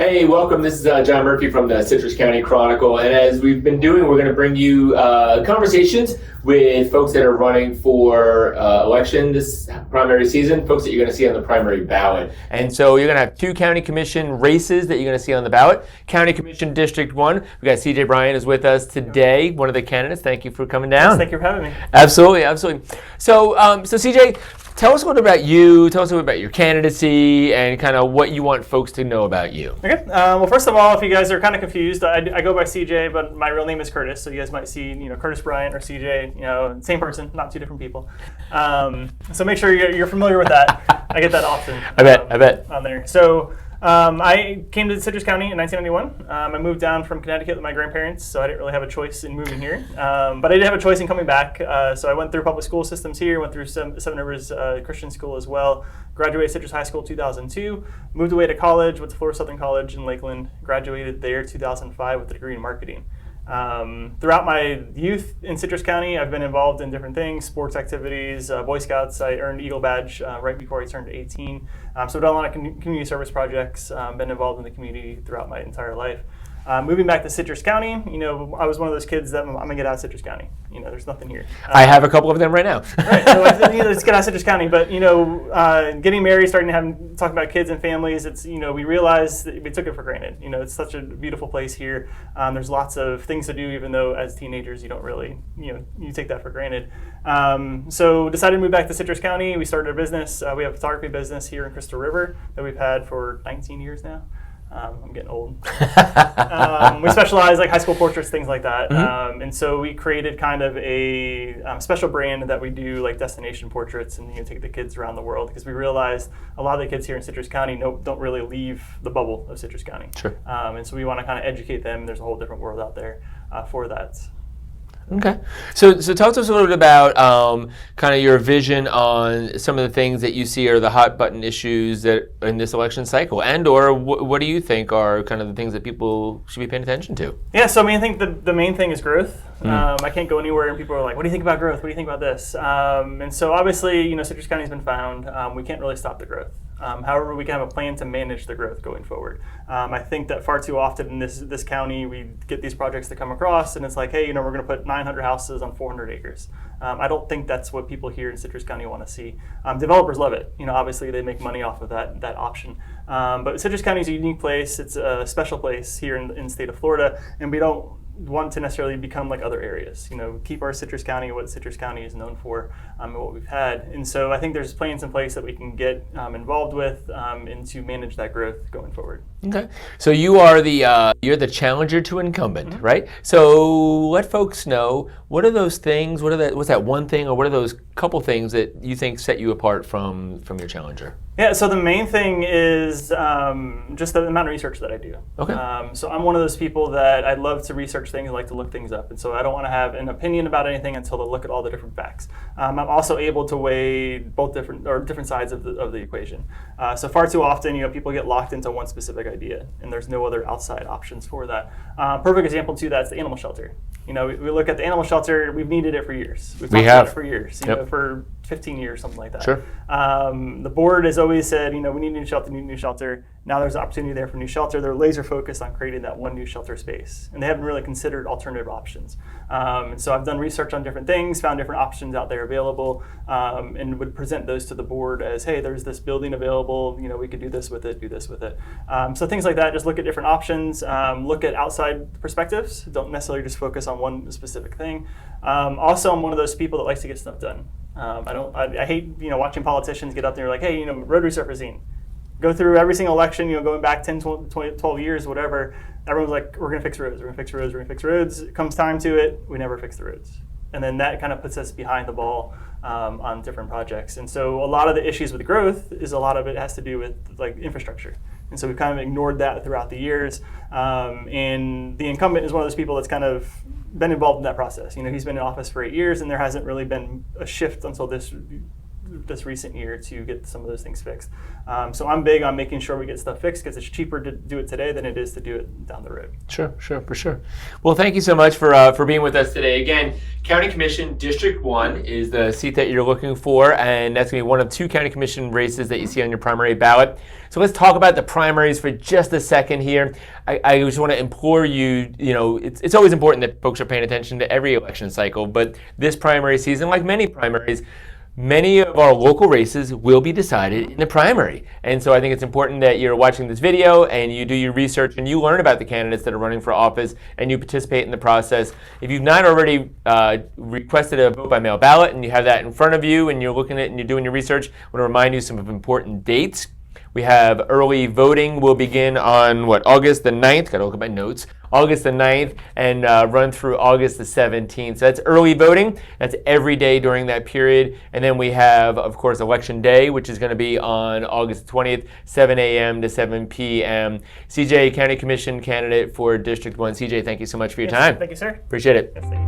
Hey, welcome. This is John Murphy from the Citrus County Chronicle. And as we've been doing, we're going to bring you conversations with folks that are running for election this primary season, folks that you're going to see on the primary ballot. And so you're going to have two county commission races that you're going to see on the ballot. County Commission District 1, we've got Citrus Bryant is with us today, one of the candidates. Thank you for coming down. Yes, thank you for having me. Absolutely, absolutely. So, CJ, tell us a little bit about you, tell us a little bit about your candidacy, and kind of what you want folks to know about you. Okay. Well, first of all, if you guys are kind of confused, I go by CJ, but my real name is Curtiss, so you guys might see, Curtiss Bryant or CJ, same person, not two different people. So make sure you're familiar with that. I get that often. I bet. On there. So I came to Citrus County in 1991. I moved down from Connecticut with my grandparents, so I didn't really have a choice in moving here. But I did have a choice in coming back. So I went through public school systems here, went through Seven Rivers Christian School as well. Graduated Citrus High School 2002, moved away to college, went to Florida Southern College in Lakeland, graduated there 2005 with a degree in marketing. Throughout my youth in Citrus County, I've been involved in different things, sports activities, Boy Scouts. I earned Eagle Badge right before I turned 18. So I've done a lot of community service projects, been involved in the community throughout my entire life. Moving back to Citrus County, I was one of those kids that I'm going to get out of Citrus County. There's nothing here. I have a couple of them right now. Right, so let's get out of Citrus County. But, getting married, starting to talk about kids and families, it's, we realized that we took it for granted. It's such a beautiful place here. There's lots of things to do, even though as teenagers, you don't really, you take that for granted. So decided to move back to Citrus County. We started a business. We have a photography business here in Crystal River that we've had for 19 years now. I'm getting old. We specialize like high school portraits, things like that. Mm-hmm. And so we created kind of a special brand that we do like destination portraits and take the kids around the world, because we realized a lot of the kids here in Citrus County don't really leave the bubble of Citrus County. Sure. And so we want to kind of educate them. There's a whole different world out there for that. Okay. So talk to us a little bit about kind of your vision on some of the things that you see are the hot button issues that in this election cycle, and or what do you think are kind of the things that people should be paying attention to? Yeah, so I think the main thing is growth. I can't go anywhere and people are like, what do you think about growth? What do you think about this? And so obviously, Citrus County has been found. We can't really stop the growth. However, we can have a plan to manage the growth going forward. I think that far too often in this county, we get these projects that come across and it's like, hey, we're going to put 900 houses on 400 acres. I don't think that's what people here in Citrus County want to see. Developers love it. Obviously they make money off of that option. But Citrus County is a unique place. It's a special place here in the state of Florida, and we don't want to necessarily become like other areas. Keep our Citrus County, what Citrus County is known for, and what we've had. And so I think there's plans in place that we can get involved with and to manage that growth going forward. Okay, so you are you're the challenger to incumbent, mm-hmm. right? So let folks know, what are those things? What's that one thing, or what are those couple things that you think set you apart from your challenger? Yeah, so the main thing is just the amount of research that I do. Okay. So I'm one of those people that I love to research things, I like to look things up, and so I don't want to have an opinion about anything until I look at all the different facts. I'm also able to weigh both different sides of the equation. So far too often, people get locked into one specific idea, and there's no other outside options for that. Perfect example to that is the animal shelter. We look at the animal shelter. We've needed it for years. We've talked about it for years. For 15 years, something like that. Sure. The board has always said, we need a new shelter. Now there's an opportunity there for new shelter. They're laser focused on creating that one new shelter space, and they haven't really considered alternative options. So I've done research on different things, found different options out there available, and would present those to the board as, hey, there's this building available. We could do this with it, do this with it. So things like that. Just look at different options. Look at outside perspectives. Don't necessarily just focus on one specific thing. Also, I'm one of those people that likes to get stuff done. I hate watching politicians get up there like, hey, road resurfacing. Go through every single election, going back 10, 12 years, whatever. Everyone's like, we're going to fix roads, we're going to fix roads, we're going to fix roads. It comes time to it, we never fix the roads. And then that kind of puts us behind the ball on different projects. And so a lot of the issues with growth is a lot of it has to do with like infrastructure. And so we've kind of ignored that throughout the years. And the incumbent is one of those people that's kind of been involved in that process. He's been in office for 8 years, and there hasn't really been a shift until this recent year to get some of those things fixed. So I'm big on making sure we get stuff fixed, because it's cheaper to do it today than it is to do it down the road. Sure, for sure. Well, thank you so much for being with us today. Again, County Commission District 1 is the seat that you're looking for, and that's going to be one of 2 County Commission races that you see on your primary ballot. So let's talk about the primaries for just a second here. I just want to implore you, it's always important that folks are paying attention to every election cycle, but this primary season, like many primaries, many of our local races will be decided in the primary. And so I think it's important that you're watching this video and you do your research and you learn about the candidates that are running for office and you participate in the process. If you've not already requested a vote by mail ballot and you have that in front of you and you're looking at it and you're doing your research, I want to remind you some of important dates. We have early voting will begin on August the 9th. Got to look at my notes. August the 9th and run through August the 17th. So that's early voting. That's every day during that period. And then we have, of course, Election Day, which is going to be on August 20th, 7 a.m. to 7 p.m. CJ, County Commission candidate for District 1. CJ, thank you so much for your time. Thank you, sir. Appreciate it. Yes, thank you.